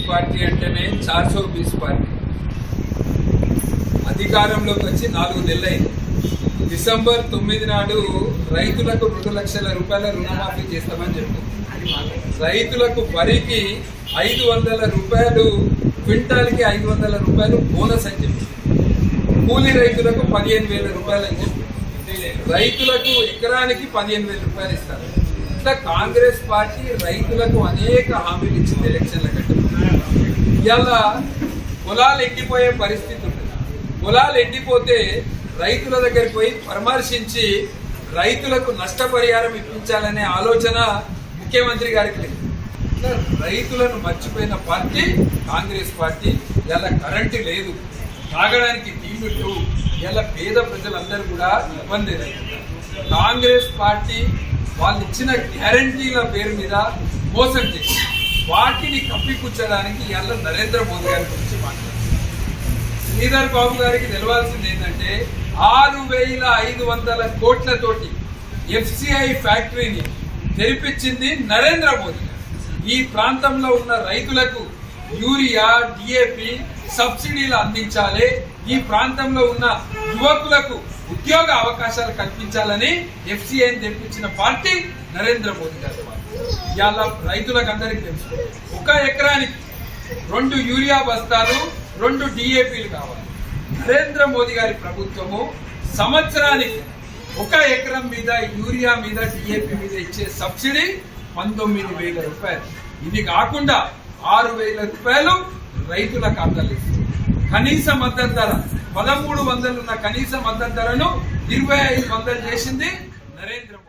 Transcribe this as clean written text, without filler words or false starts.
Party అంటేనే 420 party అధికారంలోకి వచ్చి 4 నెలలైంది. డిసెంబర్ 9 నాడు రైతులకు 2 లక్షల రూపాయల రుణమాఫీ చేస్తామని చెప్పింది. రైతులకు వరికి 500 రూపాయలు, క్వింటాల్కి 500 రూపాయలు బోనస్ అని చెప్పింది. కూలీ రైతులకు 15,000 రూపాయలు అని చెప్పింది. రైతులకు ఎకరానికి 15,000 రూపాయలు ఇస్తారు. ఇట్లా కాంగ్రెస్ పార్టీ రైతులకు అనేక హామీలు ఇచ్చింది ఎలక్షన్ల కంటే. ఇలా పొలాలు ఎండిపోయే పరిస్థితి ఉంటుంది. పొలాలు ఎండిపోతే రైతుల దగ్గరికి పోయి పరామర్శించి రైతులకు నష్టపరిహారం ఇప్పించాలనే ఆలోచన ముఖ్యమంత్రి గారికి లేదు. రైతులను మర్చిపోయిన పార్టీ కాంగ్రెస్ పార్టీ. ఇలా కరెంటు లేదు, తాగడానికి నీళ్లు లేవు. ఇలా పేద ప్రజలందరూ కూడా ఇబ్బంది ఎదుర్కొంటారు. కాంగ్రెస్ పార్టీ వాళ్ళు ఇచ్చిన గ్యారంటీల పేరు మీద మోసం చేసి వాటిని కప్పిపుచ్చడానికి ఇలా నరేంద్ర మోదీ గారి గురించి మాట్లాడారు. శ్రీధర్ బాబు గారికి తెలవాల్సింది ఏంటంటే 6,500 కోట్లతోటి FCI ఫ్యాక్టరీని తెరిపించింది నరేంద్ర మోదీ గారు. ఈ ప్రాంతంలో ఉన్న రైతులకు యూరియా, DAP సబ్సిడీలు అందించాలి, ఈ ప్రాంతంలో ఉన్న యువకులకు ఉద్యోగ అవకాశాలు కల్పించాలని FCIని తెరిపించిన పార్టీ నరేంద్ర మోదీ గారి పార్టీ. ఇవాళ రైతులకు అందరికీ తెలుసు, 1 ఎకరానికి 2 యూరియా బస్తాలు, 2 DAPలు కావాలి. నరేంద్ర మోదీ గారి ప్రభుత్వము సంవత్సరానికి 1 ఎకరం మీద యూరియా మీద DAP మీద ఇచ్చే సబ్సిడీ 19,000 రూపాయలు. ఇది కాకుండా 6,000 రూపాయలు రైతుల ఖాతాలు ఇస్తుంది. కనీస మద్దతు ధర 1,300 ఉన్న కనీస మద్దతు ధరను 2,500 చేసింది నరేంద్ర మోదీ.